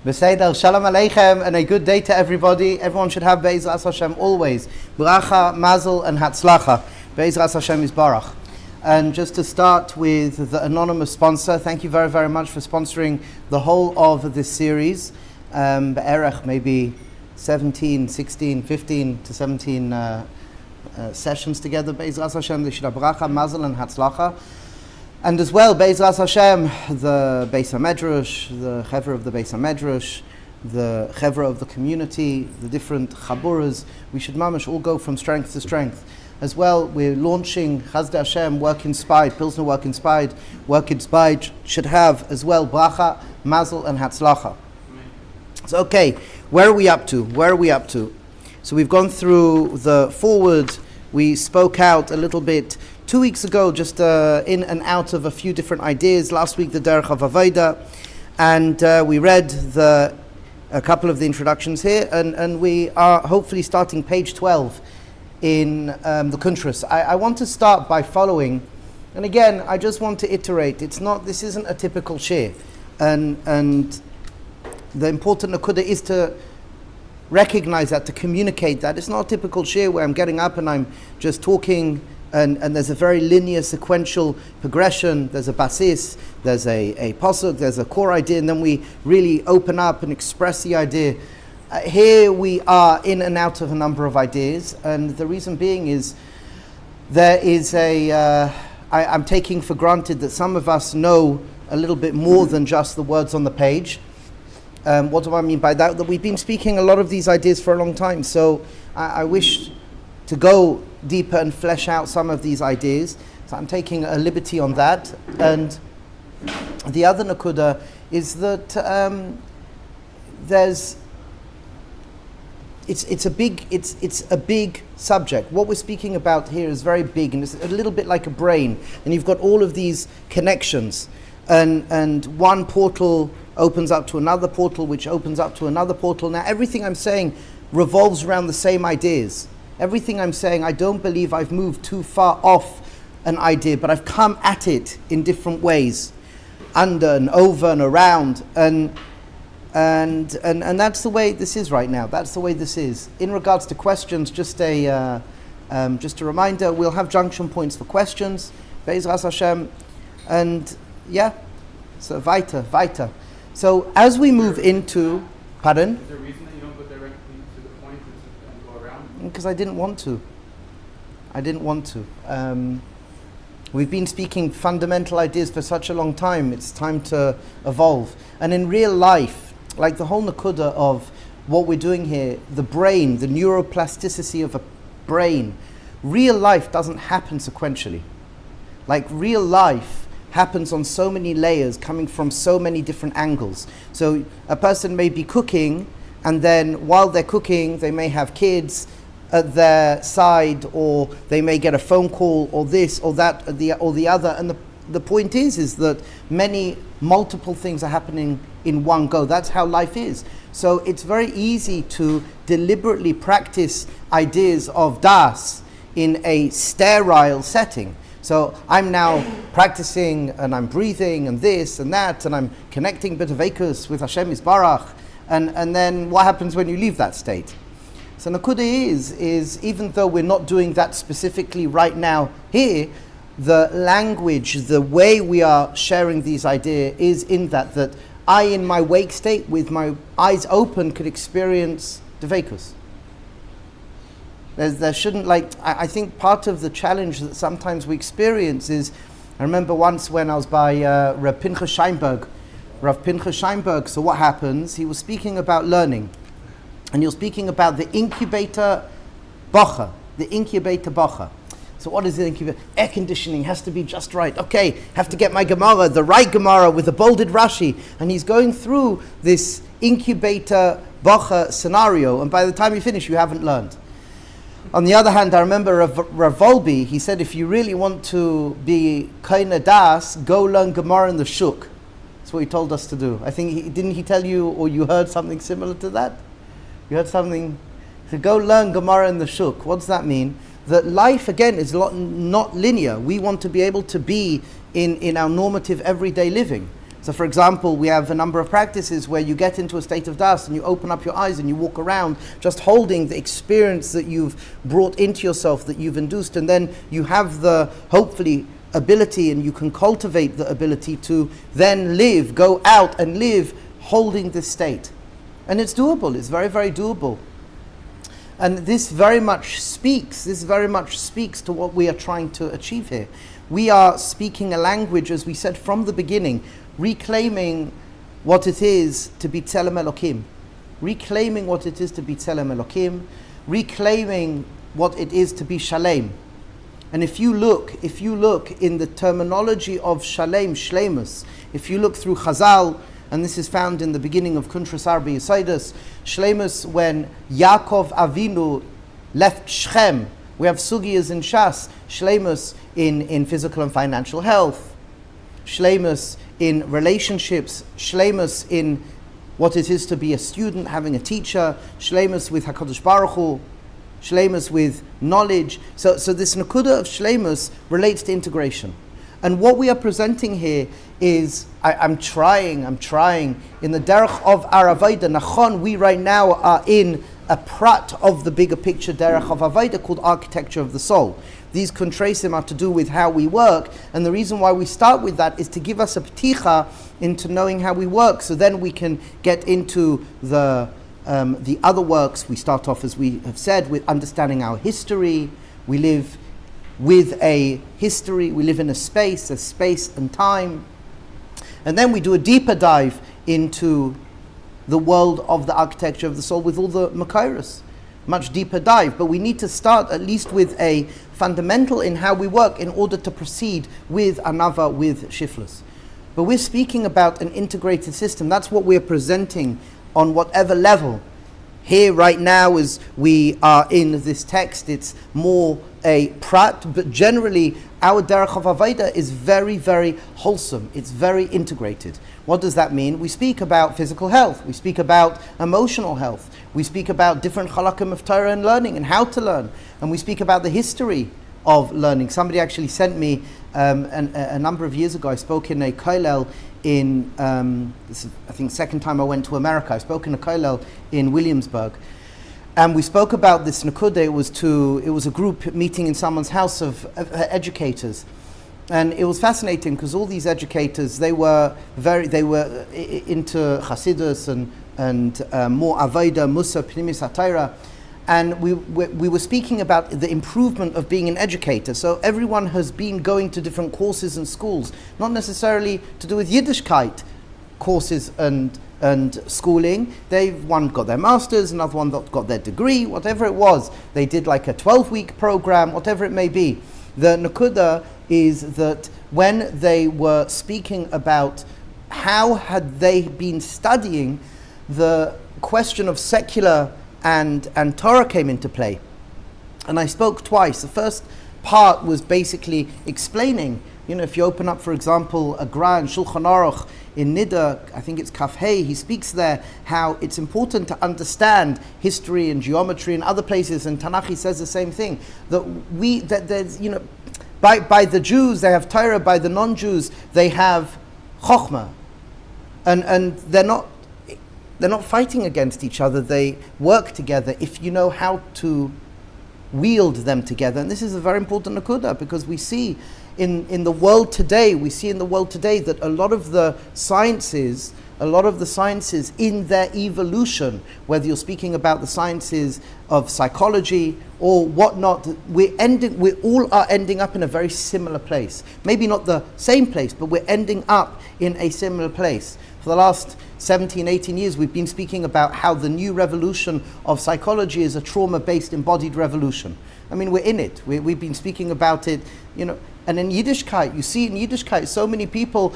Beseder, Shalom Aleichem, and a good day to everybody. Everyone should have Be'ezras Hashem always. Bracha, Mazel, and Hatzlacha. Be'ezras Hashem is Barach. And just to start with the anonymous sponsor, thank you very, very much for sponsoring the whole of this series. Be'erech, maybe 17, 16, 15 to 17 sessions together. Be'ezras Hashem, they should have Bracha, Mazel, and Hatzlacha. And as well, Be'ezras Hashem, the Beis HaMedrash, the Chevra of the Beis HaMedrash, the Chevra of the community, the different chaburahs, we should mamash all go from strength to strength. As well, we're launching Chazdei Hashem, Work Inspired, Pilsner Work Inspired. Work Inspired should have as well Bracha, Mazel, and Hatzlacha. So, okay, where are we up to? So we've gone through the forward. We spoke out a little bit 2 weeks ago, just in and out of a few different ideas. Last week, the Derech of Avodah, and we read a couple of the introductions here, and we are hopefully starting page 12 in the Kuntras. I want to start by following, and again, I just want to iterate. This isn't a typical shir, and the important nakuda is to recognize that, to communicate that. It's not a typical shir where I'm getting up and I'm just talking. And there's a very linear, sequential progression. There's a basis, there's a pasuk, there's a core idea, and then we really open up and express the idea. Here we are in and out of a number of ideas, and the reason being is there is I'm taking for granted that some of us know a little bit more than just the words on the page. What do I mean by that? That we've been speaking a lot of these ideas for a long time, so I wish to go deeper and flesh out some of these ideas. So I'm taking a liberty on that. And the other nakuda is that it's a big subject. What we're speaking about here is very big, and it's a little bit like a brain. And you've got all of these connections, and one portal opens up to another portal, which opens up to another portal. Now everything I'm saying revolves around the same ideas. Everything I'm saying, I don't believe I've moved too far off an idea, but I've come at it in different ways, under and over and around, and that's the way this is right now. That's the way this is. In regards to questions, just a reminder: we'll have junction points for questions, Be'ezras Hashem, and yeah, so weiter. So as we move into, pardon? Is there a reason that you don't go directly to the point and go around? Because I didn't want to. We've been speaking fundamental ideas for such a long time. It's time to evolve. And in real life, like the whole nakuda of what we're doing here, the brain, the neuroplasticity of a brain, real life doesn't happen sequentially. Like real life happens on so many layers, coming from so many different angles. So a person may be cooking, and then while they're cooking, they may have kids at their side, or they may get a phone call, or this, or that, or the other. And the point is that multiple things are happening in one go. That's how life is. So it's very easy to deliberately practice ideas of Daat in a sterile setting. So I'm now practicing, and I'm breathing, and this and that, and I'm connecting b'tevekus with Hashem Yisbarach. And then what happens when you leave that state? So nakuda is even though we're not doing that specifically right now here, the language, the way we are sharing these ideas is in that I, in my wake state, with my eyes open, could experience dvekus. There shouldn't, I think part of the challenge that sometimes we experience is, I remember once when I was by Rav Pinchas Scheinberg, so what happens? He was speaking about learning, and he was speaking about the incubator bocha. So what is the incubator? Air conditioning has to be just right. Okay, have to get my Gemara, the right Gemara with the bolded Rashi. And he's going through this incubator bocha scenario, and by the time you finish, you haven't learned. On the other hand, I remember Rav Volby, he said, if you really want to be koine das, go learn Gemara in the shuk. That's what he told us to do. I think, didn't he tell you, or you heard something similar to that? You heard something? To go learn Gemara in the shuk. What does that mean? That life, again, is not linear. We want to be able to be in our normative everyday living. So for example, we have a number of practices where you get into a state of dust and you open up your eyes and you walk around just holding the experience that you've brought into yourself, that you've induced, and then you have the, hopefully, ability, and you can cultivate the ability to then live, go out and live holding this state. And it's doable, it's very, very doable. And this very much speaks to what we are trying to achieve here. We are speaking a language, as we said from the beginning, reclaiming what it is to be Tzelem Elokim, reclaiming what it is to be Tzelem Elokim, reclaiming what it is to be Shalem. And if you look in the terminology of Shalem, Shlemus, if you look through Chazal, and this is found in the beginning of Kuntras Arba Yesodus, Shlemus, when Yaakov Avinu left Shechem, we have sugiyas in Shas, Shlemus in physical and financial health, Shlemus in relationships, Shlemus in what it is to be a student, having a teacher, Shlemus with HaKadosh Baruch Hu, Shlemus with knowledge. So this Nakuda of Shlemus relates to integration. And what we are presenting here is, I'm trying in the derech of Aravaida. Nachon, we right now are in a prat of the bigger picture derech of Avaida called architecture of the soul. These contrasim are to do with how we work, and the reason why we start with that is to give us a pticha into knowing how we work, so then we can get into the other works. We start off, as we have said, with understanding our history. We live with a history, we live in a space and time. And then we do a deeper dive into the world of the architecture of the soul with all the Makairos. Much deeper dive, but we need to start at least with a fundamental in how we work in order to proceed with another, with Shiflus. But we're speaking about an integrated system. That's what we're presenting on whatever level. Here right now, as we are in this text, it's more a prat, but generally our derech of Avaida is very, very wholesome. It's very integrated. What does that mean? We speak about physical health, we speak about emotional health, we speak about different halakim of Torah and learning and how to learn, and we speak about the history of learning. Somebody actually sent me a number of years ago, I spoke in a kollel in, this is, I think, second time I went to America. I spoke in a kollel in Williamsburg. And we spoke about this Nakuda. It was a group meeting in someone's house of educators. And it was fascinating because all these educators, they were into Chassidus and more Avodah, Musa, Pnimis HaTorah. And we were speaking about the improvement of being an educator. So everyone has been going to different courses and schools, not necessarily to do with Yiddishkeit courses and schooling. One got their masters, another one got their degree, whatever it was. They did like a 12-week program, whatever it may be. The Nakuda is that when they were speaking about how had they been studying, the question of secular and Torah came into play. And I spoke twice. The first part was basically explaining, if you open up, for example, a Gra and Shulchan Aruch in Nida, I think it's Kaf Hey, he speaks there how it's important to understand history and geometry and other places, and Tanakh he says the same thing, that there's, by the Jews they have Torah, by the non-Jews they have Chokhmah, and they're not fighting against each other, they work together if you know how to wield them together. And this is a very important nakuda, because we see in the world today that a lot of the sciences in their evolution, whether you're speaking about the sciences of psychology or whatnot, we all are ending up in a very similar place. Maybe not the same place, but we're ending up in a similar place. For the last 17, 18 years, we've been speaking about how the new revolution of psychology is a trauma-based embodied revolution. I mean, we're in it. We've been speaking about it, and in Yiddishkeit, you see in Yiddishkeit, so many people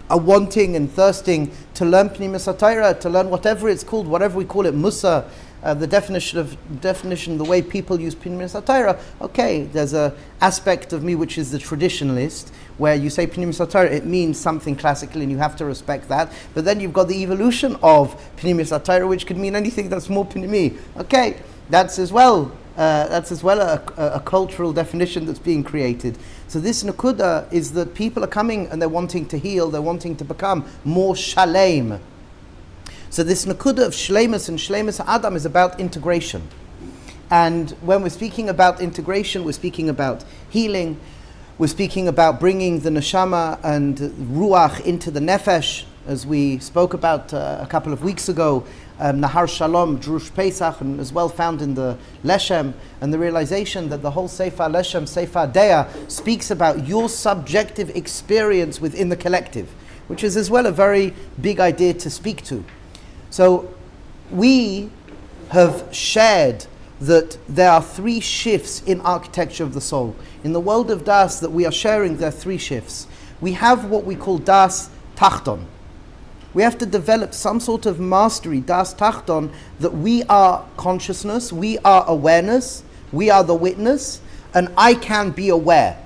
are wanting and thirsting to learn Pnimis HaTorah, to learn whatever it's called, whatever we call it, Musa, the definition, the way people use Pnimis HaTorah. Okay, there's an aspect of me which is the traditionalist, where you say Pnimis HaTorah, it means something classical and you have to respect that. But then you've got the evolution of Pnimis HaTorah, which could mean anything that's more Pnimi. Okay, that's as well That's as well a cultural definition that's being created. So this nakuda is that people are coming and they're wanting to heal, they're wanting to become more shalem. So this nakuda of shlemus and shlemus adam is about integration. And when we're speaking about integration, we're speaking about healing, we're speaking about bringing the neshama and ruach into the nefesh, as we spoke about a couple of weeks ago, Nahar Shalom, Drush Pesach, and as well found in the Leshem, and the realization that the whole Sefer Leshem, Sefer Dea, speaks about your subjective experience within the collective, which is as well a very big idea to speak to. So we have shared that there are three shifts in architecture of the soul. In the world of Das that we are sharing, there are three shifts. We have what we call Das Tachton. We have to develop some sort of mastery, Das Tachton, that we are consciousness, we are awareness, we are the witness, and I can be aware.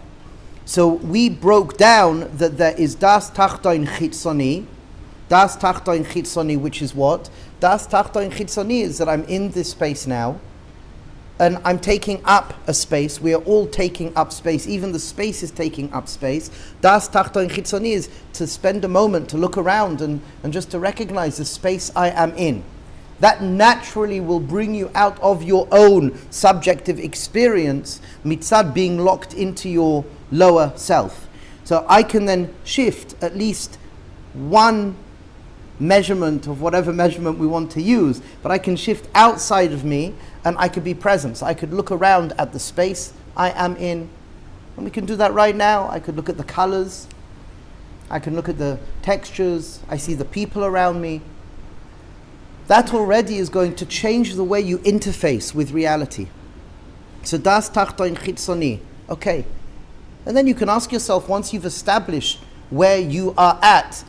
So we broke down that there is Das Tachton Chitzoni. Das Tachton Chitzoni, which is what? Das Tachton Chitzoni is that I'm in this space now, and I'm taking up a space. We are all taking up space. Even the space is taking up space. Das Tachton Chitzoni is to spend a moment to look around and just to recognize the space I am in. That naturally will bring you out of your own subjective experience, mitzad being locked into your lower self. So I can then shift at least one measurement of whatever measurement we want to use, but I can shift outside of me and I could be present. So I could look around at the space I am in, and we can do that right now. I could look at the colors, I can look at the textures, I see the people around me. That already is going to change the way you interface with reality. So Das Tachton Chitzoni, okay. And then you can ask yourself, once you've established where you are at,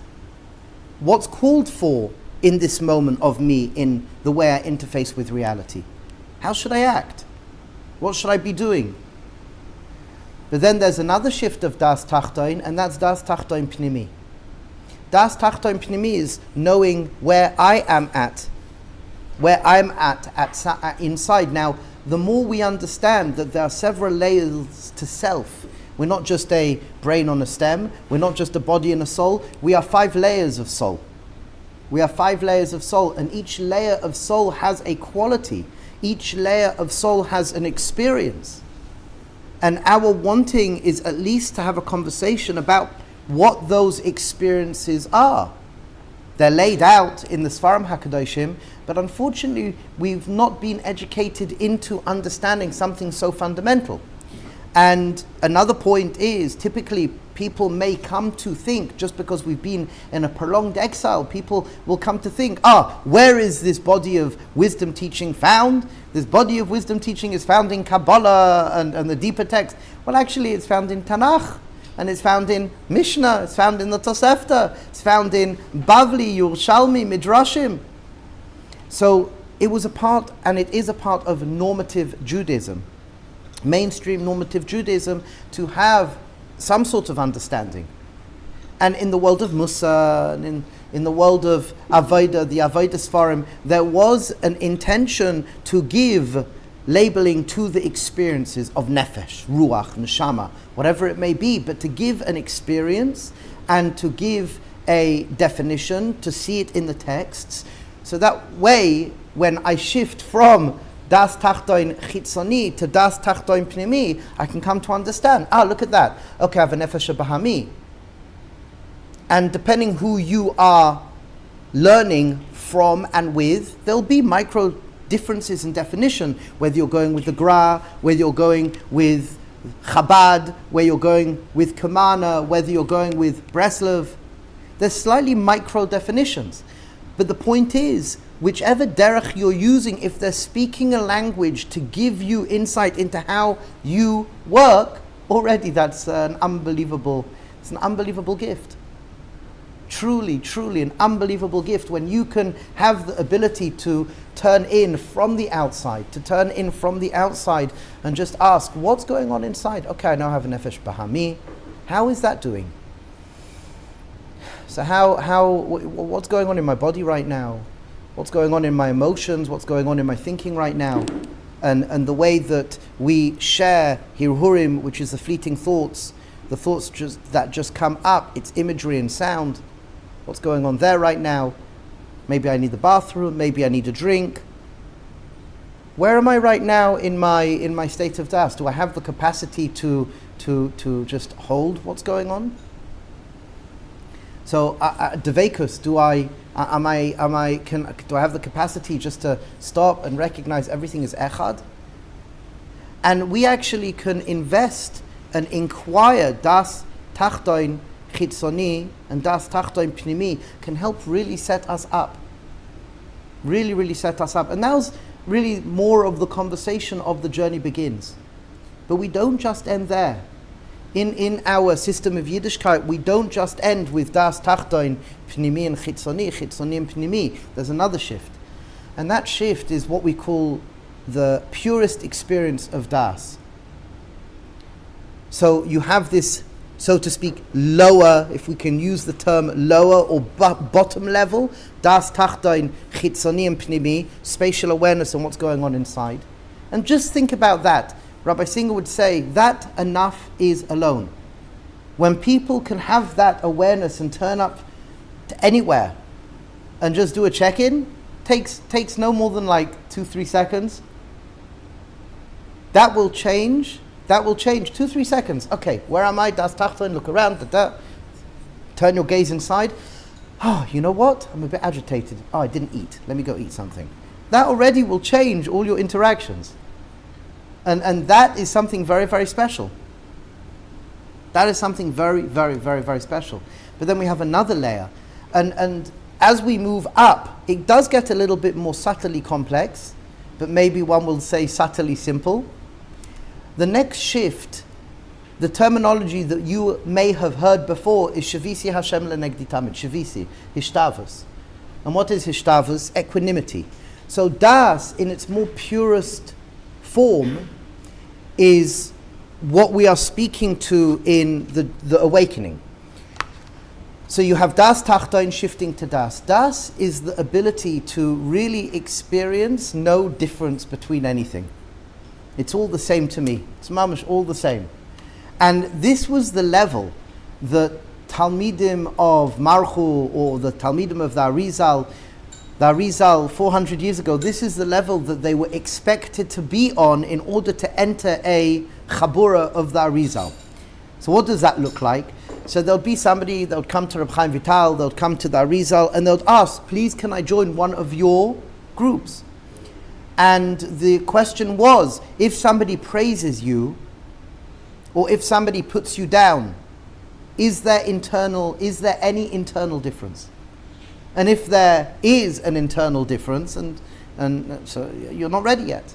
what's called for in this moment of me in the way I interface with reality? How should I act? What should I be doing? But then there's another shift of Das Tachton, and that's Das Tachton Pnimi. Das Tachton Pnimi is knowing where I am at, where I'm at inside. Now, the more we understand that there are several layers to self, we're not just a brain on a stem, we're not just a body and a soul, we are 5 layers of soul. We are 5 layers of soul, and each layer of soul has a quality. Each layer of soul has an experience. And our wanting is at least to have a conversation about what those experiences are. They're laid out in the Sfarim HaKadoshim, but unfortunately we've not been educated into understanding something so fundamental. And another point is, typically people may come to think, just because we've been in a prolonged exile, people will come to think, where is this body of wisdom teaching found? This body of wisdom teaching is found in Kabbalah and the deeper text. Well, actually it's found in Tanakh, and it's found in Mishnah, it's found in the Tosefta, it's found in Bavli, Yerushalmi, Midrashim. So it was a part, and it is a part of normative Judaism, mainstream normative Judaism, to have some sort of understanding. And in the world of Musa, and in the world of Avodah, the Avodah Sfarim, there was an intention to give labeling to the experiences of nefesh, ruach, neshama, whatever it may be, but to give an experience and to give a definition, to see it in the texts. So that way, when I shift from Das Tachton Chitzoni to Das Tachton Pnimi, I can come to understand, look at that. Okay, I have a Nefesh Bahami. And depending who you are learning from and with, there'll be micro differences in definition, whether you're going with the Gra, whether you're going with Chabad, whether you're going with Kamana, whether you're going with Breslov. There's slightly micro definitions. But the point is, whichever derech you're using, if they're speaking a language to give you insight into how you work, already that's an unbelievable gift. Truly, truly an unbelievable gift when you can have the ability to turn in from the outside, and just ask, what's going on inside? Okay, I now have a Nefesh Bahami. How is that doing? So what's going on in my body right now? What's going on in my emotions? What's going on in my thinking right now? and the way that we share hirhurim, which is the fleeting thoughts, the thoughts that just come up, it's imagery and sound. What's going on there right now? Maybe I need the bathroom, maybe I need a drink. Where am I right now in my state of das? Do I have the capacity to just hold what's going on? So devekus, do I have the capacity just to stop and recognize everything is echad? And we actually can invest and inquire das tachtoin chitzoni and das tachtoin pnimi can help really set us up. Really set us up. And now's really more of the conversation of the journey begins. But we don't just end there. In our system of Yiddishkeit, we don't just end with das tachtoin pnimi and chitzoni and pnimi. There's another shift. And that shift is what we call the purest experience of das. So you have this, so to speak, lower, if we can use the term lower or bottom level, das tachtoin chitzoni and pnimi, spatial awareness on what's going on inside. And just think about that. Rabbi Singer would say that enough is alone. When people can have that awareness and turn up to anywhere and just do a check-in, takes no more than like 2-3 seconds. That will change 2-3 seconds. Okay, where am I? Das tachton, look around, turn your gaze inside. Oh, you know what? I'm a bit agitated. Oh, I didn't eat. Let me go eat something. That already will change all your interactions. And that is something very, very special. That is something very, very, very, very special. But then we have another layer. And as we move up, it does get a little bit more subtly complex, but maybe one will say subtly simple. The next shift, the terminology that you may have heard before is Shavisi Hashem lenegdi tamid. Shavisi, hishtavus. And what is hishtavus? Equanimity. So das, in its more purest form, is what we are speaking to in the awakening. So you have das tachtoin shifting to das. Das is the ability to really experience no difference between anything. It's all the same to me. It's mamash all the same. And this was the level that Talmidim of Marchu or the Talmidim of the Arizal 400 years ago, this is the level that they were expected to be on in order to enter a chaburah of the Arizal. So what does that look like? So there'll be somebody that would come to Reb Chaim Vital, they'll come to the Arizal, and they'll ask, please can I join one of your groups? And the question was, if somebody praises you, or if somebody puts you down, is there any internal difference? And if there is an internal difference, and so you're not ready yet.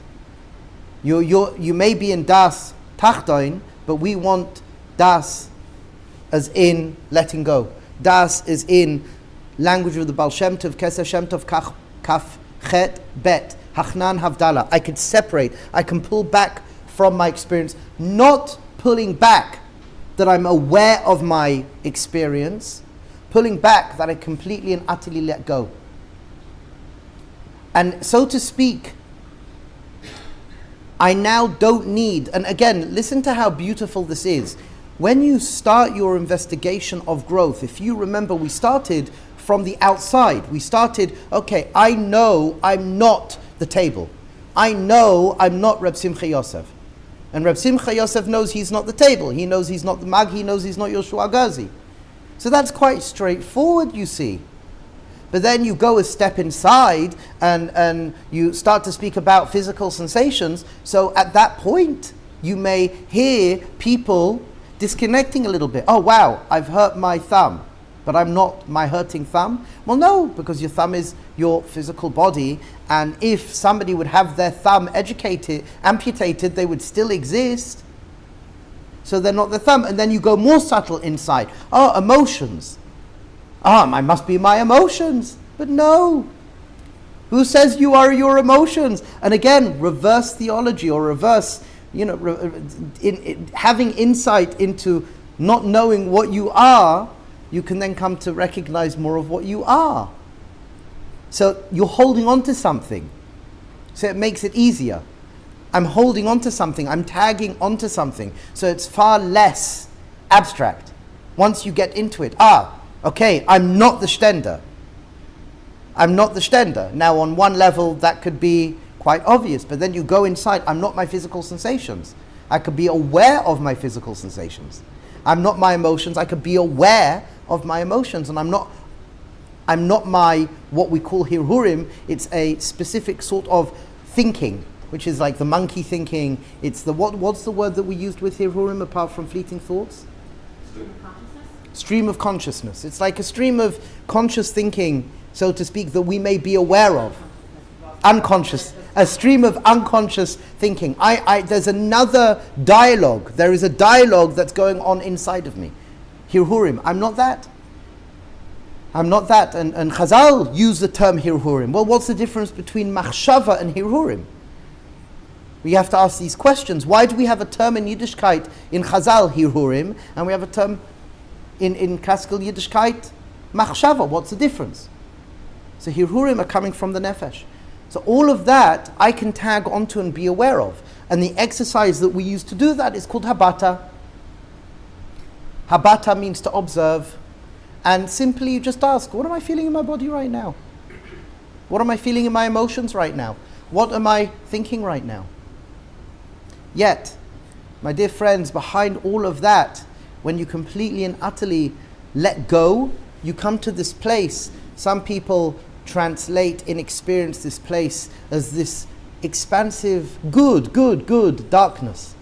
You may be in das tachtoin, but we want das as in letting go. Das is in language of the Baal Shem Tov, Keser Shem Tov, Kaf Chet Bet, Hachnan Havdalah. I can separate, I can pull back from my experience, not pulling back that I'm aware of my experience, pulling back that I completely and utterly let go. And so to speak, I now don't need, and again, listen to how beautiful this is. When you start your investigation of growth, if you remember, we started from the outside. We started, okay, I know I'm not the table. I know I'm not Reb Simcha Yosef. And Reb Simcha Yosef knows he's not the table. He knows he's not the Mag. He knows he's not Yoshua Gerzi. So that's quite straightforward, you see. But then you go a step inside and you start to speak about physical sensations. So at that point, you may hear people disconnecting a little bit. Oh wow, I've hurt my thumb, but I'm not my hurting thumb. Well no, because your thumb is your physical body, and if somebody would have their thumb amputated, they would still exist. So they're not the thumb. And then you go more subtle inside. Oh, emotions. I must be my emotions. But no. Who says you are your emotions? And again, reverse theology or reverse, having insight into not knowing what you are, you can then come to recognize more of what you are. So you're holding on to something. So it makes it easier. I'm holding onto something, I'm tagging onto something. So it's far less abstract. Once you get into it, okay, I'm not the stender. I'm not the stender. Now on one level that could be quite obvious, but then you go inside, I'm not my physical sensations. I could be aware of my physical sensations. I'm not my emotions, I could be aware of my emotions, and I'm not my, what we call hirhurim. It's a specific sort of thinking, which is like the monkey thinking. It's the, what's the word that we used with hirhurim apart from fleeting thoughts? Stream of consciousness. It's like a stream of conscious thinking, so to speak, that we may be aware of. Unconscious. A stream of unconscious thinking. There's another dialogue. There is a dialogue that's going on inside of me. Hirhurim. I'm not that. I'm not that. And Chazal use the term hirhurim. Well, what's the difference between machshava and hirhurim? We have to ask these questions. Why do we have a term in Yiddishkeit in Chazal, hirhurim, and we have a term in classical Yiddishkeit, machshava? What's the difference? So hirhurim are coming from the nefesh. So all of that I can tag onto and be aware of. And the exercise that we use to do that is called habata. Habata means to observe. And simply you just ask, what am I feeling in my body right now? What am I feeling in my emotions right now? What am I thinking right now? Yet, my dear friends, behind all of that, when you completely and utterly let go, you come to this place. Some people translate and experience this place as this expansive, good darkness.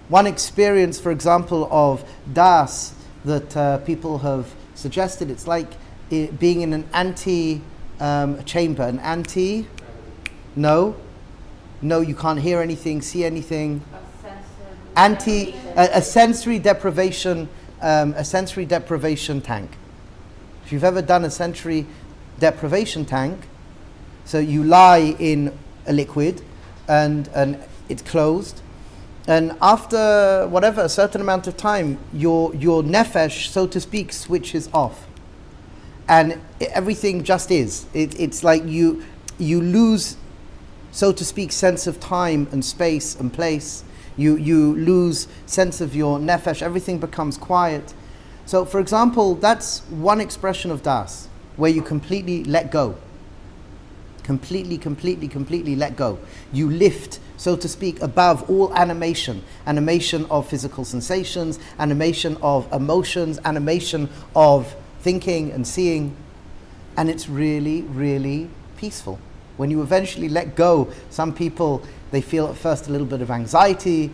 One experience, for example, of Daat that people have suggested, it's like being in an chamber, no, you can't hear anything, see anything. A sensory deprivation tank. If you've ever done a sensory deprivation tank, so you lie in a liquid and it's closed, and after whatever a certain amount of time, your nefesh, so to speak, switches off, and everything just is. It's like you lose, so to speak, sense of time and space and place. You lose sense of your nefesh. Everything becomes quiet. So, for example, that's one expression of das, where you completely let go. Completely let go. You lift, so to speak, above all animation of physical sensations, animation of emotions, animation of thinking and seeing, and it's really peaceful. When you eventually let go, some people, they feel at first a little bit of anxiety,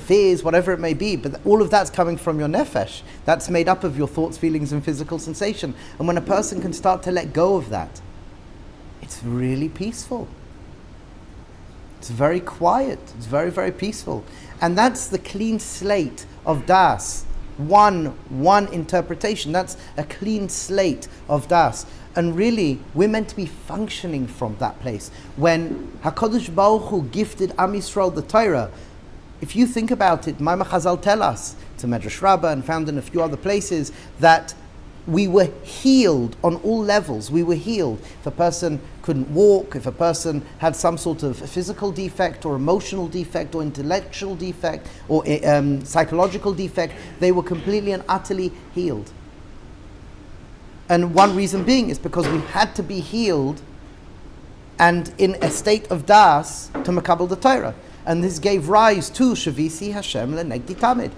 fears, whatever it may be, but all of that's coming from your nefesh. That's made up of your thoughts, feelings, and physical sensation. And when a person can start to let go of that, it's really peaceful. It's very quiet. It's very peaceful. And that's the clean slate of das. One interpretation. That's a clean slate of das. And really, we're meant to be functioning from that place. When HaKadosh Baruch Hu gifted Am Yisrael the Torah, if you think about it, Maimar Chazal tell us, it's a Medrash Rabbah and found in a few other places, that we were healed on all levels. We were healed. If a person couldn't walk, if a person had some sort of physical defect or emotional defect or intellectual defect or psychological defect, they were completely and utterly healed. And one reason being is because we had to be healed and in a state of das to makabel the Torah. And this gave rise to Shavisi Hashem Lenegdi Tamid.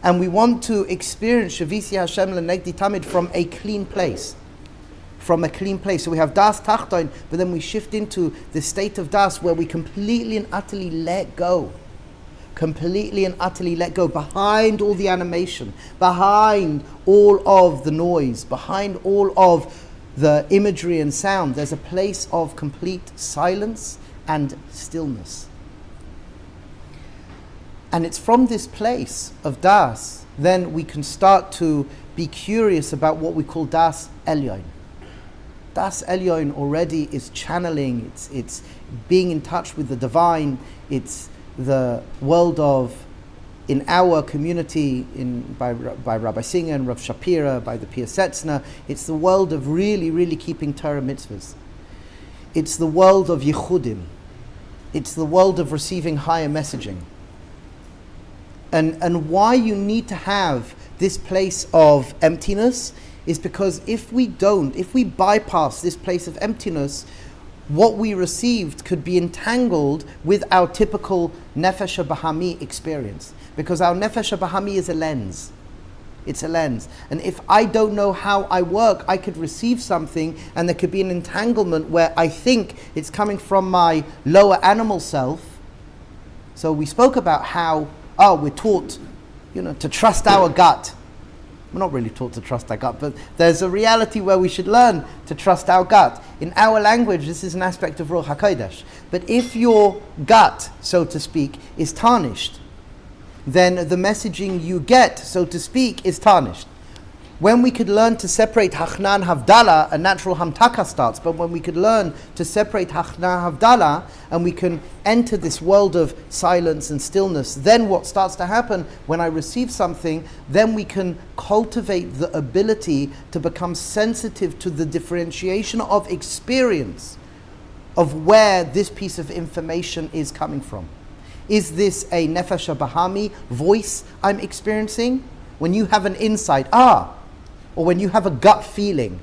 And we want to experience Shavisi Hashem Lenegdi Tamid from a clean place. From a clean place. So we have Das Tachtoin, but then we shift into the state of Das where we completely and utterly let go. Completely and utterly let go. Behind all the animation, behind all of the noise, behind all of the imagery and sound, there's a place of complete silence and stillness. And it's from this place of das, then we can start to be curious about what we call das elyon. Das elyon already is channeling, it's being in touch with the divine, it's the world of, in our community, by Rabbi Singer and Rav Shapira, by the Pia Setzner, it's the world of really keeping Torah mitzvahs. It's the world of yichudim. It's the world of receiving higher messaging. And why you need to have this place of emptiness is because if we bypass this place of emptiness, what we received could be entangled with our typical nefesh bahami experience. Because our nefesh bahami is a lens. It's a lens. And if I don't know how I work, I could receive something and there could be an entanglement where I think it's coming from my lower animal self. So we spoke about how, we're taught, to trust our gut. We're not really taught to trust our gut, but there's a reality where we should learn to trust our gut. In our language, this is an aspect of Ruach HaKodesh. But if your gut, so to speak, is tarnished, then the messaging you get, so to speak, is tarnished. When we could learn to separate Hachna and Havdalah, a natural Hamtaka starts, but when we could learn to separate Hachna and Havdalah, and we can enter this world of silence and stillness, then what starts to happen when I receive something, then we can cultivate the ability to become sensitive to the differentiation of experience of where this piece of information is coming from. Is this a Nefesh Bahami voice I'm experiencing? When you have an insight, or when you have a gut feeling,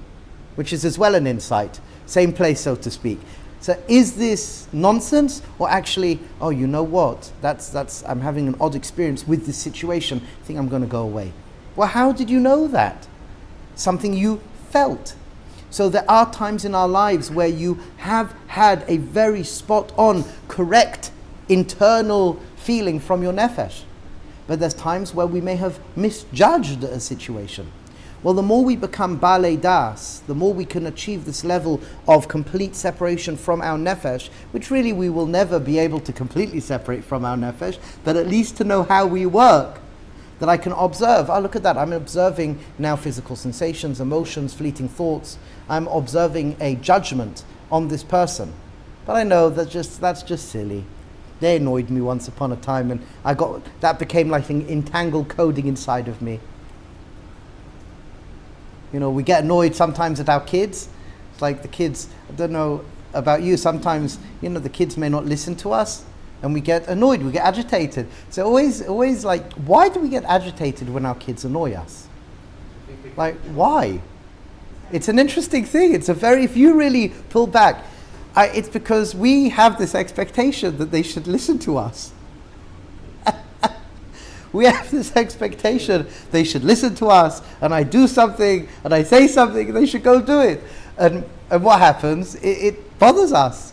which is as well an insight, same place, so to speak. So is this nonsense, or actually, you know what, that's I'm having an odd experience with this situation, I think I'm going to go away. Well, how did you know that? Something you felt. So there are times in our lives where you have had a very spot on, correct internal feeling from your nefesh. But there's times where we may have misjudged a situation. Well, the more we become Balei Das, the more we can achieve this level of complete separation from our nefesh, which really we will never be able to completely separate from our nefesh, but at least to know how we work, that I can observe. Look at that, I'm observing now physical sensations, emotions, fleeting thoughts. I'm observing a judgment on this person. But I know that's just silly. They annoyed me once upon a time, and that became like an entangled coding inside of me. We get annoyed sometimes at our kids. It's like the kids, I don't know about you, sometimes, the kids may not listen to us, and we get annoyed, we get agitated. So always like, why do we get agitated when our kids annoy us? Like, why? It's an interesting thing. If you really pull back, it's because we have this expectation that they should listen to us. We have this expectation they should listen to us, and I do something, and I say something, and they should go do it. And what happens? It bothers us.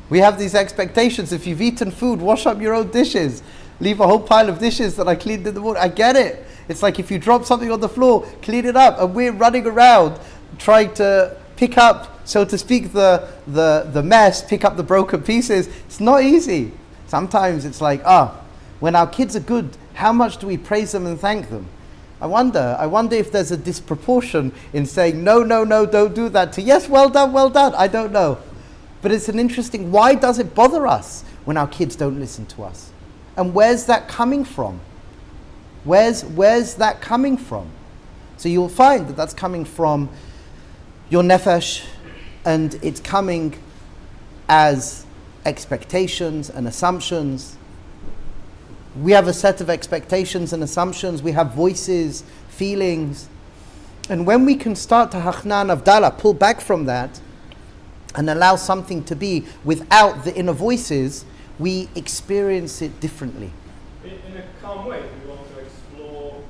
We have these expectations. If you've eaten food, wash up your own dishes. Leave a whole pile of dishes that I cleaned in the morning. I get it. It's like if you drop something on the floor, clean it up. And we're running around trying to pick up, so to speak, the mess, pick up the broken pieces. It's not easy. Sometimes it's like, when our kids are good, how much do we praise them and thank them? I wonder if there's a disproportion in saying, no, don't do that, to yes, well done, I don't know. But it's an interesting, why does it bother us when our kids don't listen to us? And where's that coming from? Where's that coming from? So you'll find that that's coming from your nefesh, and it's coming as expectations and assumptions. We have a set of expectations and assumptions. We have voices, feelings. And when we can start to Hachna and Havdalah, pull back from that, and allow something to be without the inner voices, we experience it differently. In a calm way, do you want to explore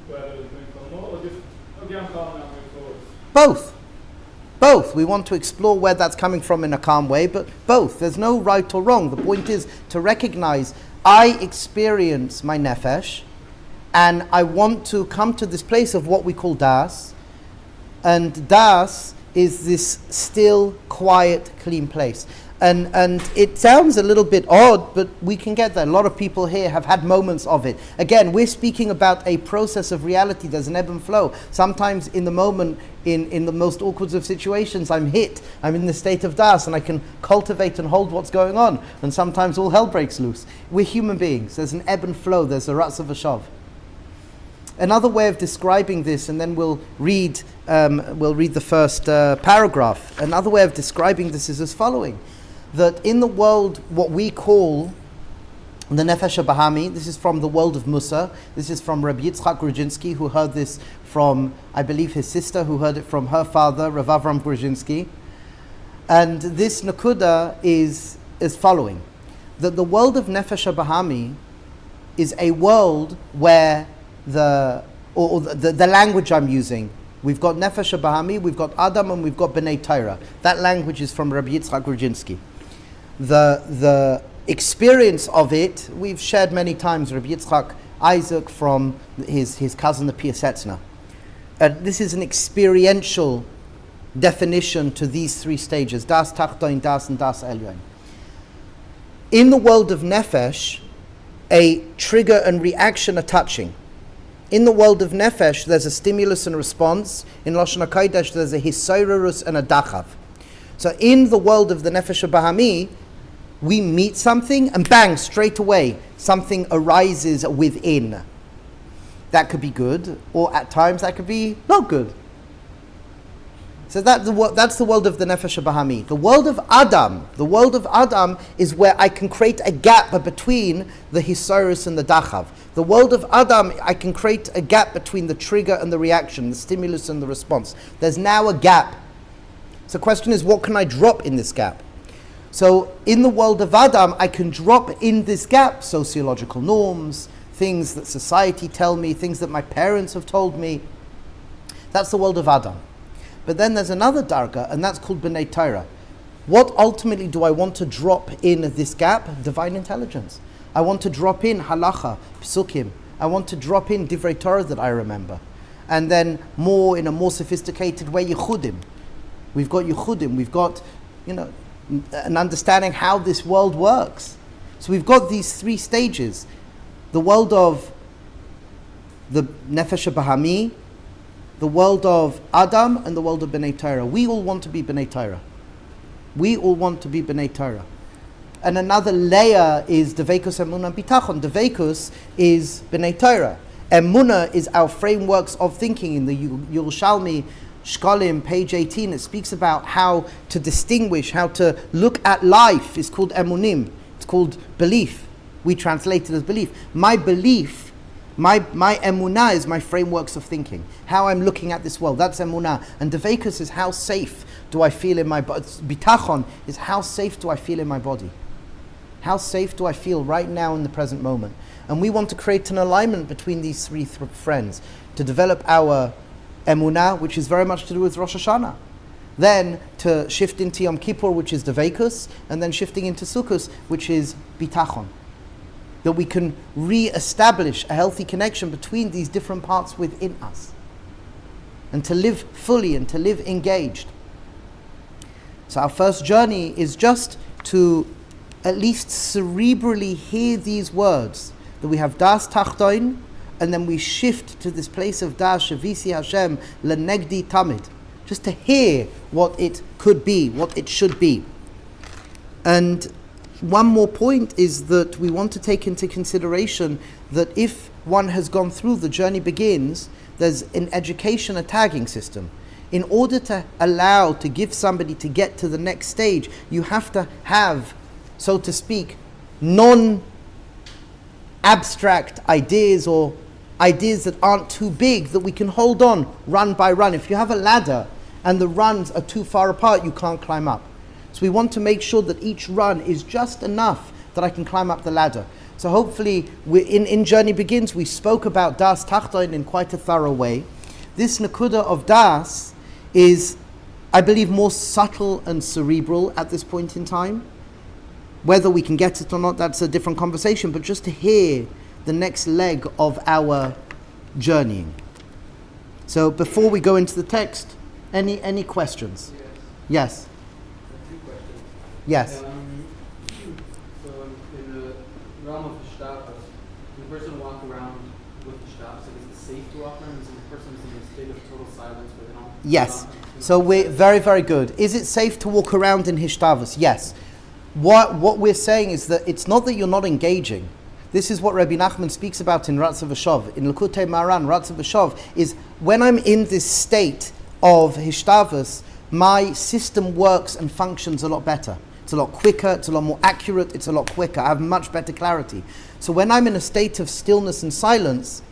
where those moving from, or just, okay, I'm calm now, move forward? Both. We want to explore where that's coming from in a calm way, but both. There's no right or wrong. The point is to recognize I experience my nefesh, and I want to come to this place of what we call das. And das is this still, quiet, clean place. And it sounds a little bit odd, but we can get there. A lot of people here have had moments of it. Again, we're speaking about a process of reality. There's an ebb and flow. Sometimes in the moment, in the most awkward of situations, I'm in the state of das, and I can cultivate and hold what's going on. And sometimes all hell breaks loose. We're human beings. There's an ebb and flow. There's a ratz of a shav. Another way of describing this, and then we'll read the first paragraph. Another way of describing this is as following. that in the world, what we call the Nefesh HaBahami, this is from the world of Musa. This is from Rabbi Gerzi, who heard this from, I believe, his sister, who heard it from her father, Rav Avram Gerzi. And this Nakuda is following, that the world of Nefesh HaBahami is a world where the language I'm using, we've got Nefesh HaBahami, we've got Adam, and we've got B'nai Torah. That language is from Rabbi Gerzi. The experience of it, we've shared many times, Rabbi Yitzchak Isaac from his cousin, the Piasetzna. This is an experiential definition to these three stages, Das Tachton, Das, and Das Elyon. In the world of Nefesh, a trigger and reaction are touching. In the world of Nefesh, there's a stimulus and response. In Lashon HaKodesh, there's a hisayrus and a dachav. So in the world of the Nefesh HaBahami, we meet something and bang, straight away, something arises within. That could be good, or at times that could be not good. So that's the world of the Nefesh HaBahami. The world of Adam is where I can create a gap between the hisayrus and the dachav. The world of Adam, I can create a gap between the trigger and the reaction, the stimulus and the response. There's now a gap. So the question is, what can I drop in this gap? So in the world of Adam, I can drop in this gap sociological norms, things that society tell me, things that my parents have told me. That's the world of Adam. But then there's another darga, and that's called B'nai Torah. What ultimately do I want to drop in this gap? Divine intelligence. I want to drop in halacha, psukim. I want to drop in divrei Torah that I remember. And then in a more sophisticated way, yichudim. We've got yichudim. We've got, an understanding how this world works. So we've got these three stages. The world of the Nefesh HaBahami, the world of Adam, and the world of B'nai Torah. We all want to be B'nai Torah. We all want to be B'nai Torah. And another layer is Devekus, Emunah, and Bitachon. Devekus is B'nai Torah. Emunah is our frameworks of thinking. In the Yerushalmi Shkolim, page 18, it speaks about how to distinguish, how to look at life. It's called emunim. It's called belief. We translate it as belief. My belief, my emunah is my frameworks of thinking. How I'm looking at this world. That's emunah. And devekus is how safe do I feel in my body. Bitachon is how safe do I feel in my body. How safe do I feel right now in the present moment. And we want to create an alignment between these three friends to develop our emunah, which is very much to do with Rosh Hashanah. Then to shift into Yom Kippur, which is Devekus, and then shifting into Sukkot, which is Bitachon. That we can re-establish a healthy connection between these different parts within us. And to live fully and to live engaged. So our first journey is just to at least cerebrally hear these words. That we have Das Tachtoin, and then we shift to this place of Das Shavisi Hashem Lenegdi Tamid, just to hear what it could be, what it should be. And one more point is that we want to take into consideration that if one has gone through, the journey begins, there's in education a tagging system. In order to give somebody to get to the next stage, you have to have, so to speak, non-abstract ideas or ideas that aren't too big, that we can hold on run by run. If you have a ladder and the runs are too far apart, you can't climb up. So we want to make sure that each run is just enough that I can climb up the ladder. So hopefully, in Journey Begins, we spoke about Das Tachtoin in quite a thorough way. This Nakuda of Das is, I believe, more subtle and cerebral at this point in time. Whether we can get it or not, that's a different conversation, but just to hear the next leg of our journeying. So before we go into the text, any questions? Yes. Two questions. Yes. So in the realm of the shtabas, can the person walk around with the shtabas? So is it safe to walk around? Is the person in a state of total silence where they don't? Yes. So we're very, very good. Is it safe to walk around in hishtavus? Yes. What we're saying is that it's not that you're not engaging. This is what Rabbi Nachman speaks about in Ratzav V'Shov. In Likutei Maran, Ratzav V'Shov is when I'm in this state of hishtavus, my system works and functions a lot better. It's a lot quicker, it's a lot more accurate, it's a lot quicker. I have much better clarity. So when I'm in a state of stillness and silence,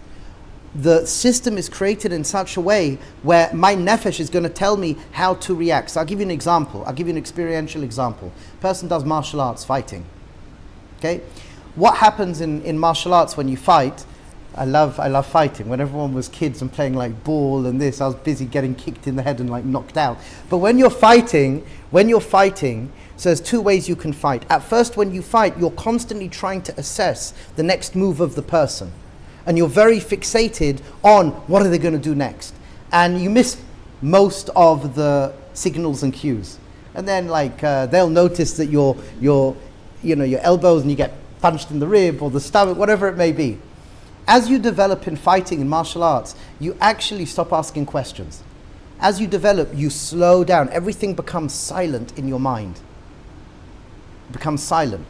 the system is created in such a way where my nefesh is going to tell me how to react. So I'll give you an example. I'll give you an experiential example. Person does martial arts, fighting. Okay? What happens in martial arts when you fight? I love fighting. When everyone was kids and playing like ball and this, I was busy getting kicked in the head and like knocked out. But when you're fighting, so there's two ways you can fight. At first, when you fight, you're constantly trying to assess the next move of the person. And you're very fixated on what are they going to do next. And you miss most of the signals and cues. And then they'll notice that your elbows and you get punched in the rib or the stomach, whatever it may be. As you develop in fighting in martial arts, you actually stop asking questions. As you develop, you slow down. Everything becomes silent in your mind. It becomes silent.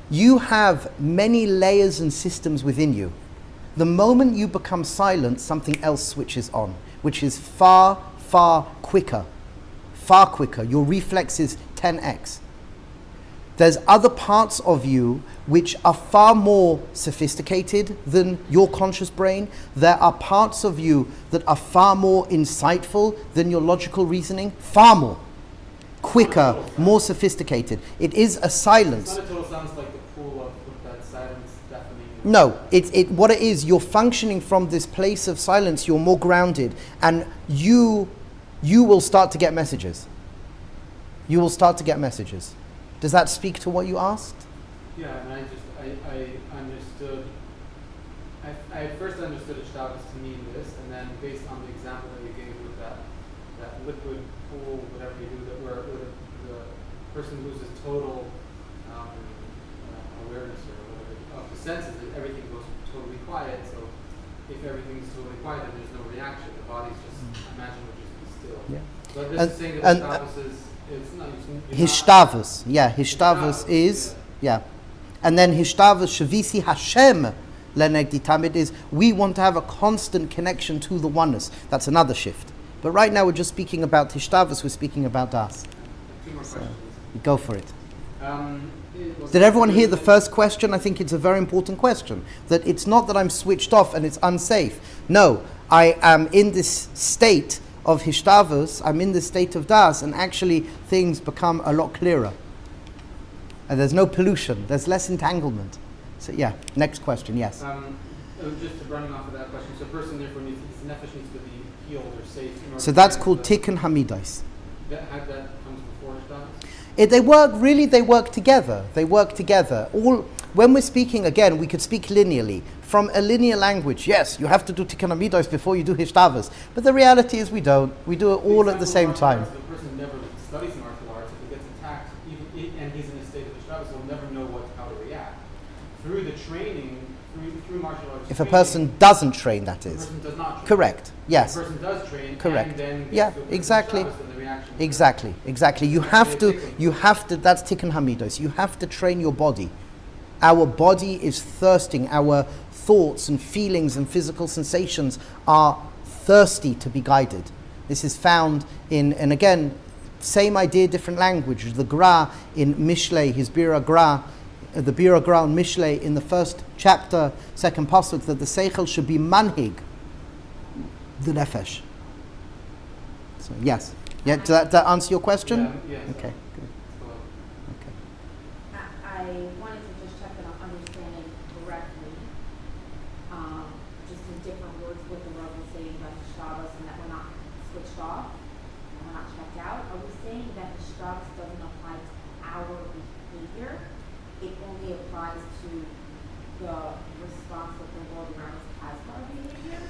You have many layers and systems within you. The moment you become silent, something else switches on, which is far, far quicker. Far quicker. Your reflex is 10x. There's other parts of you which are far more sophisticated than your conscious brain. There are parts of you that are far more insightful than your logical reasoning. Far more. Quicker, more sophisticated. It is a silence. It's not a total sounds like the pool of that silence deafening. No, what it is, you're functioning from this place of silence, you're more grounded, and you will start to get messages. You will start to get messages. Does that speak to what you asked? Yeah, and I understood, I first understood Ishtabas to mean this, and then based on the example that you gave with that liquid pool, whatever you do, that where the person loses total awareness or whatever of the senses, that everything goes totally quiet. So if everything's totally quiet, then there's no reaction. The body's just, imagine, would just be still. Yeah. But this is saying that Ishtabas is, it's not. Hishtavus, Hishtavus is, and then Hishtavus Shavisi Hashem Lenegdi Tamid is we want to have a constant connection to the oneness. That's another shift. But right now we're just speaking about Hishtavus, we're speaking about Das. Two more questions. Go for it. Did everyone hear the first question? I think it's a very important question. That it's not that I'm switched off and it's unsafe. No, I am in this state of Hishtavus, I'm in the state of Das, and actually things become a lot clearer. And there's no pollution, there's less entanglement. So next question, yes. Just running off of that question, so a person therefore his nefesh needs to be healed or safe. So that's called Tikkun Hamidais. That comes before Ishtabas? They work together. They work together. When we're speaking, again, we could speak linearly. From a linear language, yes, you have to do Tikkun Hamidais before you do Hishtavas. But the reality is we don't. We do it all at the same time. The person never studies martial arts. If he gets attacked, and he's in a state of Hishtavas, he'll never know how to react. Through the training, through martial arts. If a person doesn't train, that is. If a person does not train. Correct. Yes. If a person does train. Correct. And then exactly. Hishtavas, then the reaction. Exactly. You have to. That's Tikkun Hamidais. You have to train your body. Our body is thirsting. Our thoughts and feelings and physical sensations are thirsty to be guided. This is found in, and again, same idea, different language. The Gra in Mishlei, his Bira Gra, the Bira Gra in Mishlei in the first chapter, second pasuk, that the Seichel should be manhig, the Nefesh. So yes. Yeah, does that answer your question? Yeah. Okay, good. Okay. I wanted to just check that I'm understanding correctly, just in different words what the Rav was saying about Hishtavas and that we're not switched off and we're not checked out. Are we saying that Hishtavas doesn't apply to our behavior? It only applies to the response that the world around us has to our behavior?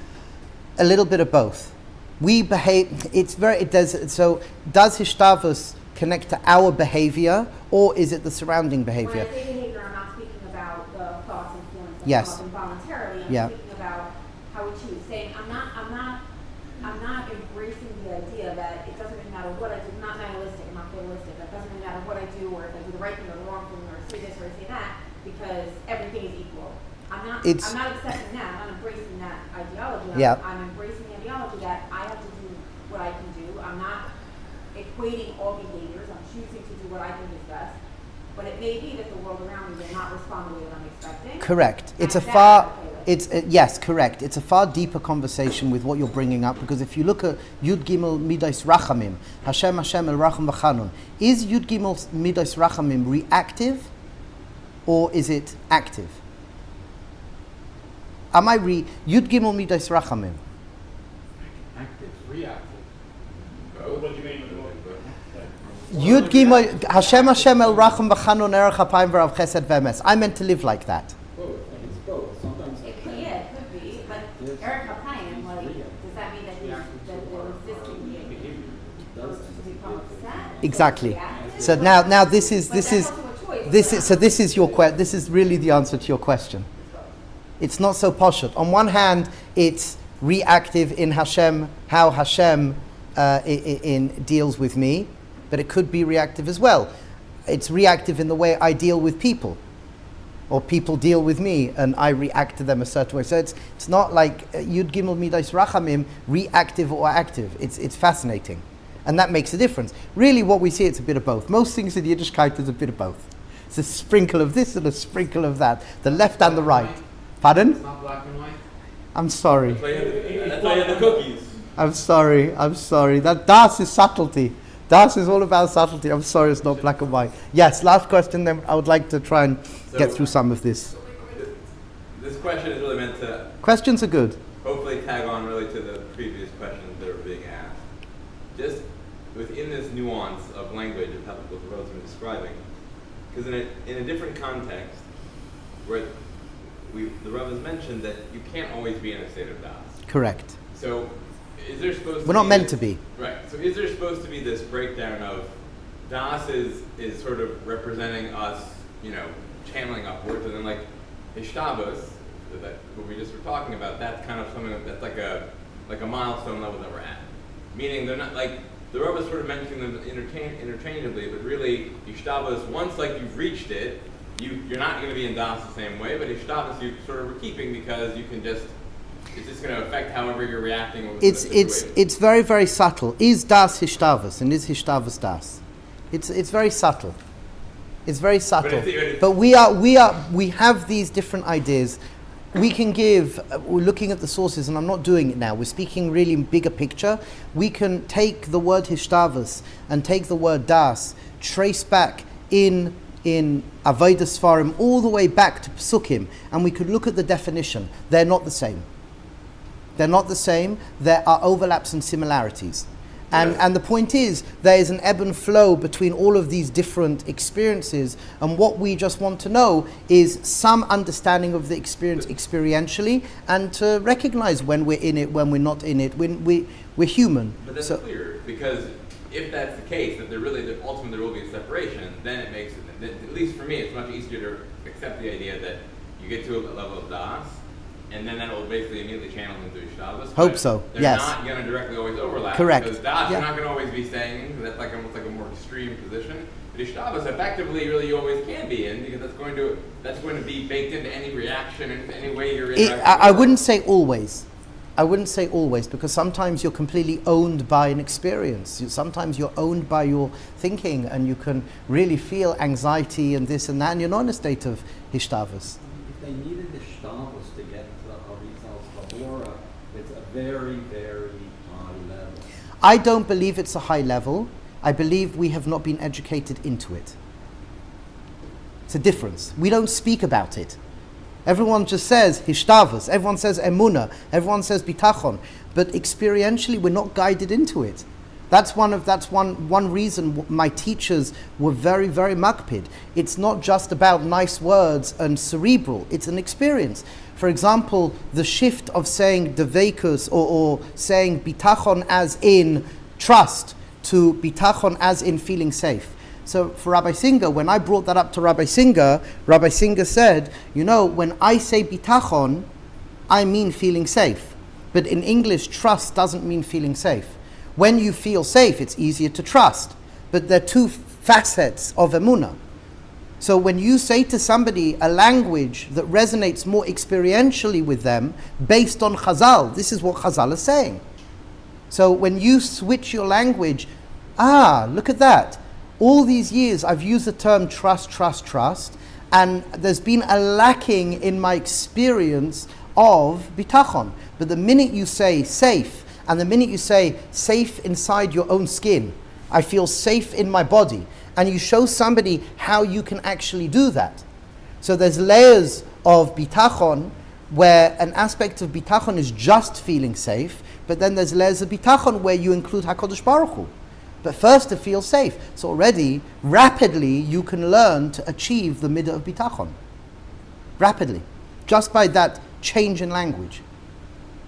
A little bit of both. We behave. So does Hishtavus connect to our behavior, or is it the surrounding behavior? When I say behavior, I'm not speaking about the thoughts and feelings that Yes. come up involuntarily. I'm speaking about how we choose. Saying I'm not embracing the idea that it doesn't really matter what I do. I'm not nihilistic. I'm not fatalistic. It doesn't really matter what I do, or if I do the right thing or the wrong thing, or say this or say that, because everything is equal. I'm not accepting that. I'm not embracing that ideology. I'm embracing the ideology that I have to do what I can do. I'm not equating equating all behaviors. I'm choosing to do what I think is best. But it may be that the world around me will not respond the way that I'm expecting. Correct. It's a And far, that's okay with. yes, correct. It's a far deeper conversation with what you're bringing up, because if you look at Yud Gimel Midas Rachamim, Hashem Hashem El Racham V'Chanun, is Yud Gimel Midas Rachamim reactive or is it active? Am I Yud Gimel Midas Rachamim? Active, reactive. What do you mean? Yud Gimel Hashem Hashem El Racham V'Chanun Erech Hapayim V'Rav Chesed V'Emes. I meant to live like that. Both. It's both. Sometimes It could be, but Eric Hapayim, like, does that mean that they're resisting the urge to become upset? Exactly. Reactive? So now this is But that's also a choice. this is your this is really the answer to your question. It's not so poshut. On one hand, it's reactive in Hashem, how Hashem deals with me, but it could be reactive as well. It's reactive in the way I deal with people, or people deal with me and I react to them a certain way. So it's not like Yud Gimel Midas Rachamim, reactive or active. It's fascinating, and that makes a difference. Really, what we see, it's a bit of both. Most things in Yiddishkeit is a bit of both. It's a sprinkle of this and a sprinkle of that, the left and the right. Pardon? It's not black and white. I'm sorry. that's why you have the cookies. I'm sorry. That Das is subtlety. Das is all about subtlety. I'm sorry, it's not black and white. Yes, last question, then I would like to try and get through some of this. This question is really meant to Questions are good. hopefully tag on really to the previous questions that are being asked. Just within this nuance of language of how what the Rose are describing, because in a different context, where the Rav has mentioned that you can't always be in a state of Das. Correct. So is there supposed to We're be not meant this- to be. Right. So is there supposed to be this breakdown of Das is sort of representing us, channeling upwards, and then like Ishtabas, that what we just were talking about, that's kind of something that's like a milestone level that we're at. Meaning they're not like the Rav is sort of mentioning them interchangeably, but really Ishtabas, once like you've reached it, you're not going to be in Das the same way, but Ishtabas you sort of are keeping because you can just. It's just going to affect however you're reacting. It's very, very subtle. Is Das Hishtavas and is Hishtavas Das? It's very subtle. It's very subtle. But we have these different ideas. We can give. We're looking at the sources, and I'm not doing it now. We're speaking really bigger picture. We can take the word Hishtavas and take the word Das, trace back in Avodah Sfarim all the way back to Psukim, and we could look at the definition. They're not the same. They're not the same. There are overlaps and similarities. And the point is, there is an ebb and flow between all of these different experiences, and what we just want to know is some understanding of the experience experientially, and to recognize when we're in it, when we're not in it, when we're human. But that's clear, because if that's the case, that ultimately there will be a separation, then it makes it, at least for me, it's much easier to accept the idea that you get to a level of Das, and then that will basically immediately channel into Ishtabas. Hope so, They're yes. not going to directly always overlap. Correct. Because Das, Yeah. you're not going to always be saying, that's like almost like a more extreme position. But Ishtabas, effectively, really you always can be in, because that's going to be baked into any reaction, and any way you're interacting. I wouldn't say always. I wouldn't say always, because sometimes you're completely owned by an experience. Sometimes you're owned by your thinking, and you can really feel anxiety and this and that, and you're not in a state of Hishtavas. If they needed the Shtavos to get to Arizal's chaburah, it's a very, very high level. I don't believe it's a high level. I believe we have not been educated into it. It's a difference. We don't speak about it. Everyone just says Hishtavas, everyone says Emunah, everyone says Bitachon, but experientially we're not guided into it. That's one reason my teachers were very, very makpid. It's not just about nice words and cerebral, it's an experience. For example, the shift of saying Devekus or saying Bitachon as in trust to Bitachon as in feeling safe. So for Rabbi Singer, when I brought that up to Rabbi Singer said, when I say bitachon, I mean feeling safe. But in English, trust doesn't mean feeling safe. When you feel safe, it's easier to trust. But there are two facets of emunah. So when you say to somebody a language that resonates more experientially with them, based on Chazal, this is what Chazal is saying. So when you switch your language Look at that. All these years I've used the term trust, trust, trust, and there's been a lacking in my experience of bitachon. But the minute you say safe, and the minute you say safe inside your own skin, I feel safe in my body, and you show somebody how you can actually do that. So there's layers of bitachon where an aspect of bitachon is just feeling safe, but then there's layers of bitachon where you include HaKadosh Baruch Hu. But first to feel safe. So already, rapidly, you can learn to achieve the midah of bitachon. Rapidly. Just by that change in language.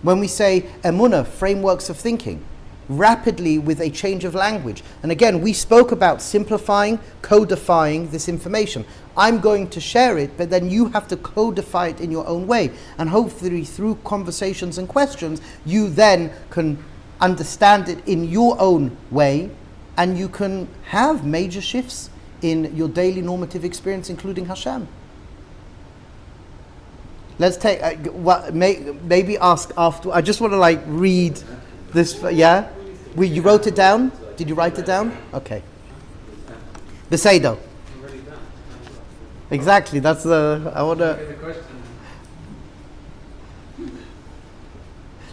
When we say emunah, frameworks of thinking, rapidly with a change of language. And again, we spoke about simplifying, codifying this information. I'm going to share it, but then you have to codify it in your own way. And hopefully through conversations and questions, you then can understand it in your own way, and you can have major shifts in your daily normative experience, including Hashem. Let's take, maybe ask after, I just want to read this, yeah? You wrote it down? Did you write it down? Okay. Beseido. Exactly, that's I want to...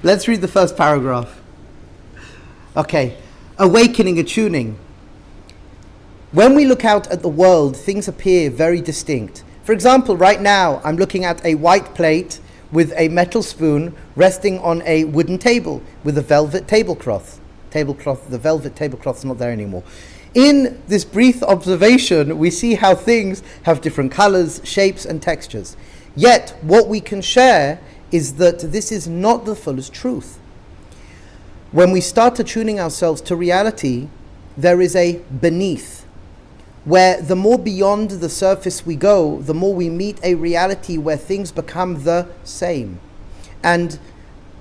Let's read the first paragraph. Okay. Awakening, attuning. When we look out at the world, things appear very distinct. For example, right now, I'm looking at a white plate with a metal spoon resting on a wooden table with a velvet tablecloth. The velvet tablecloth's not there anymore. In this brief observation, we see how things have different colors, shapes, and textures. Yet, what we can share is that this is not the fullest truth. When we start attuning ourselves to reality, there is a beneath, where the more beyond the surface we go, the more we meet a reality where things become the same. And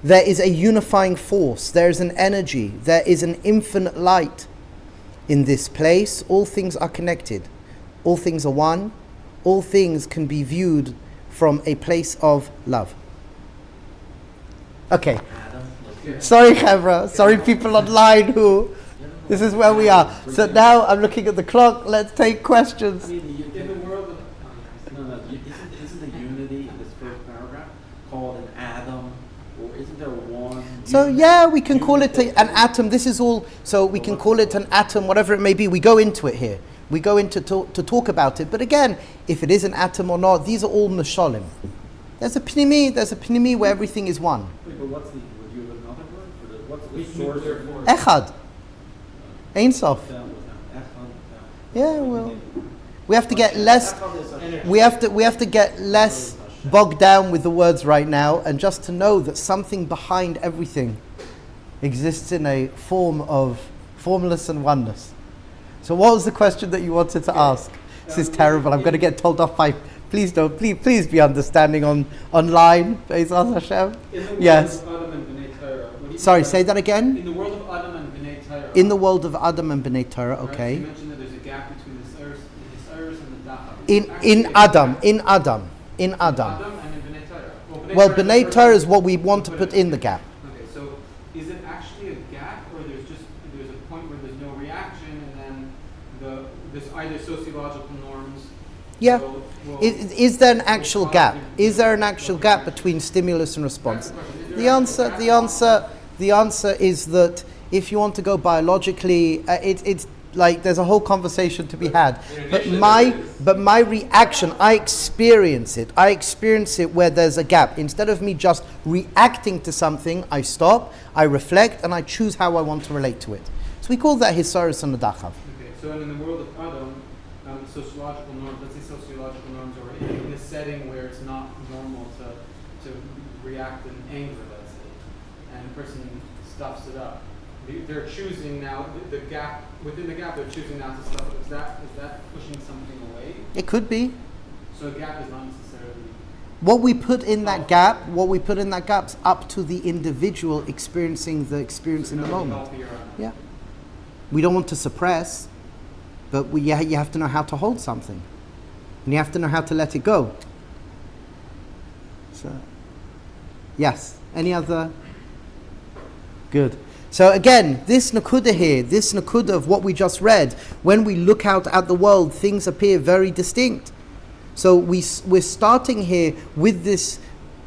there is a unifying force, there is an energy, there is an infinite light. In this place, all things are connected, all things are one, all things can be viewed from a place of love. Okay. Sorry, Chavra. Sorry, people online who... This is where we are. So now I'm looking at the clock. Let's take questions. In the world of... Isn't the unity in this first paragraph called an atom? Or isn't there one... So yeah, we can call it an atom. This is all... So we can call it an atom, whatever it may be. We go into it here. We go into to talk about it. But again, if it is an atom or not, these are all mashalim. There's a pnimi where everything is one. Wait, but what's the... Would you have another word? What's the source of... Echad. Ein Sof. Yeah, well, we have to get less. We have to get less bogged down with the words right now, and just to know that something behind everything exists in a form of formless and oneness. So, what was the question that you wanted to ask? This is terrible. I'm going to get told off by. Please be understanding online. Be'ezras Hashem. Yes. Sorry, say that again. In the world of Adam and B'nai Torah. In the world of Adam and B'nai Torah, okay. You mentioned that there's a gap between the Hisayrus and the Daat. In Adam. Adam and in B'nai Torah. Well, B'nai Torah is what we want to put in the gap. Okay, so is it actually a gap, or there's a point where there's no reaction, and then there's either sociological norms? Yeah. Is there an actual gap? Is there an actual gap between stimulus and response? The answer is that if you want to go biologically, it's like there's a whole conversation to be had. But my reaction, I experience it where there's a gap. Instead of me just reacting to something, I stop, I reflect, and I choose how I want to relate to it. So we call that Hisayrus and Dachav. Okay, so in the world of Adam, sociological norms, let's say sociological norms, or in a setting where it's not normal to react in anger, let's say, and the person stuffs it up. They're choosing now, the gap, within the gap, they're choosing now to stuff it. Is that pushing something away? It could be. So a gap is not necessarily... What we put in that gap's up to the individual experiencing the experience in the moment. Yeah. We don't want to suppress, but you have to know how to hold something. And you have to know how to let it go. So, yes. Any other? Good. So again, this nakuda here, this nakuda of what we just read, when we look out at the world, things appear very distinct. So we're starting here with this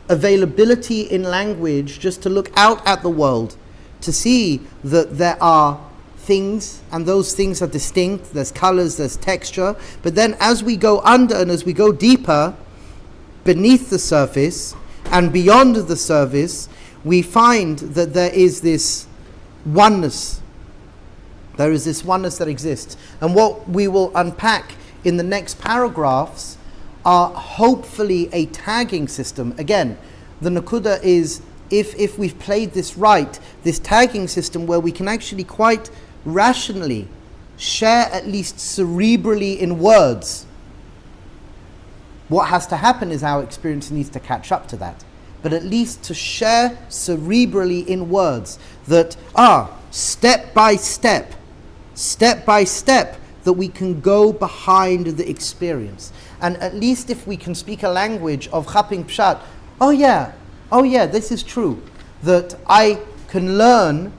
availability in language just to look out at the world, to see that there are things, and those things are distinct, there's colors, there's texture, but then as we go under and as we go deeper, beneath the surface and beyond the surface, we find that there is this oneness. There is this oneness that exists. And what we will unpack in the next paragraphs are hopefully a tagging system. Again, the nakuda is, if we've played this right, this tagging system where we can actually quite rationally share, at least cerebrally in words. What has to happen is our experience needs to catch up to that. But at least to share cerebrally in words that are step by step, that we can go behind the experience. And at least if we can speak a language of chaping pshat, oh yeah, this is true, that I can learn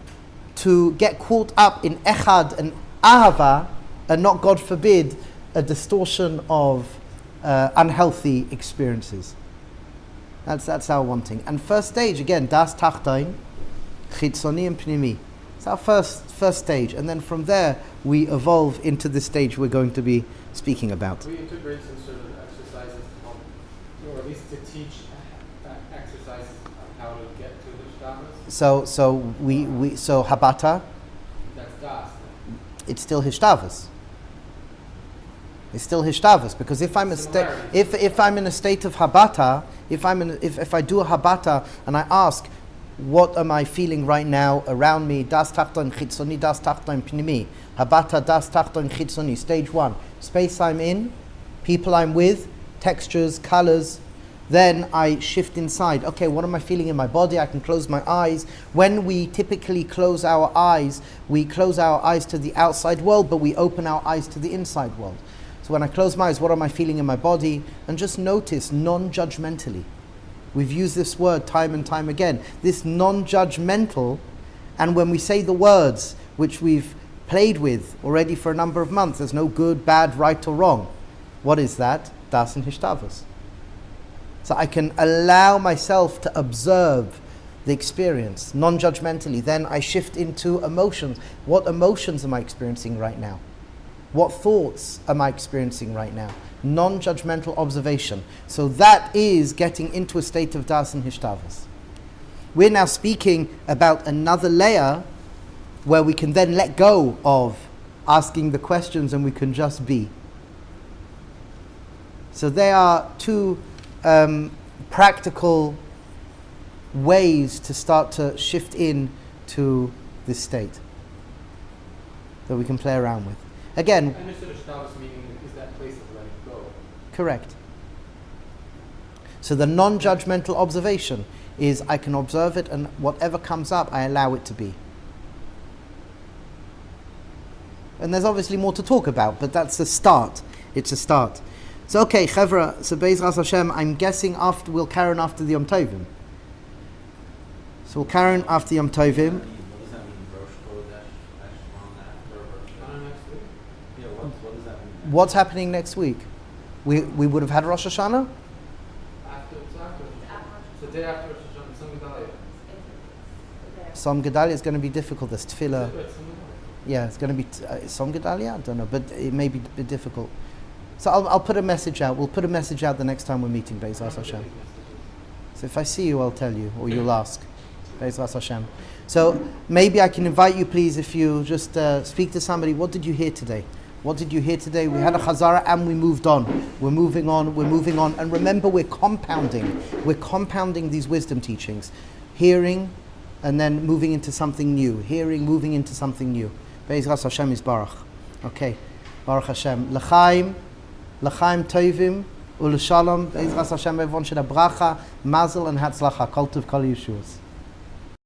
to get caught up in echad and ahava, and not, God forbid, a distortion of unhealthy experiences. That's our wanting. And first stage, again, das tachtain, chitzoni and pnimi. It's our first stage. And then from there, we evolve into the stage we're going to be speaking about. We integrate some sort of exercises to help, or at least to teach exercises on how to get to the shtabas. So habata, That's das. it's still hishtavas. It's still hishtavas, because if I'm if I'm in a state of habata, if I do a habata and I ask, what am I feeling right now around me? Das tachton chitzoni, das tachton pnimi. Habata, das tachton chitzoni. Stage 1. Space I'm in, people I'm with, textures, colors. Then I shift inside. Okay, what am I feeling in my body? I can close my eyes. When we typically close our eyes, we close our eyes to the outside world, but we open our eyes to the inside world. So when I close my eyes, what am I feeling in my body? And just notice non-judgmentally. We've used this word time and time again. This non-judgmental, and when we say the words which we've played with already for a number of months, there's no good, bad, right or wrong. What is that? Das and hishtavas. So I can allow myself to observe the experience non-judgmentally. Then I shift into emotions. What emotions am I experiencing right now? What thoughts am I experiencing right now? Non-judgmental observation. So that is getting into a state of das and hishtavas. We're now speaking about another layer where we can then let go of asking the questions and we can just be. So there are two practical ways to start to shift in to this state that we can play around with. Again, I understood Hishtavas meaning is that place of letting go. Correct. So the non-judgmental observation is I can observe it, and whatever comes up, I allow it to be. And there's obviously more to talk about, but that's a start. It's a start. So okay, Chevra, so Be'ezras Hashem, I'm guessing we'll carry on after the Yom Tovim. So we'll carry on after Yom Tovim. What does that mean? Rosh Chodesh, Next week? Yeah, what does that mean? What's happening next week? We would have had Rosh Hashanah? After. So day after Rosh Hashanah, Som Gedalia. Som Gedalia is going to be difficult. There's tefillah. It's Som Gedalia. Yeah, it's going to be Som Gedalia? I don't know, but it may be a bit difficult. So I'll put a message out. We'll put a message out the next time we're meeting, Be'ezras Hashem. So if I see you, I'll tell you, or you'll ask. Be'ezras Hashem. So maybe I can invite you, please, if you just speak to somebody. What did you hear today? What did you hear today? We had a chazara and we moved on. We're moving on. And remember, we're compounding. We're compounding these wisdom teachings. Hearing and then moving into something new. Hearing, moving into something new. Be'ezras Hashem is Baruch. Okay. Baruch Hashem. L'chaim tovim. U'l'shalom. Be'ezras Hashem, everyone should have bracha, mazel and hatzlacha. Kol tov, kol yeshuos.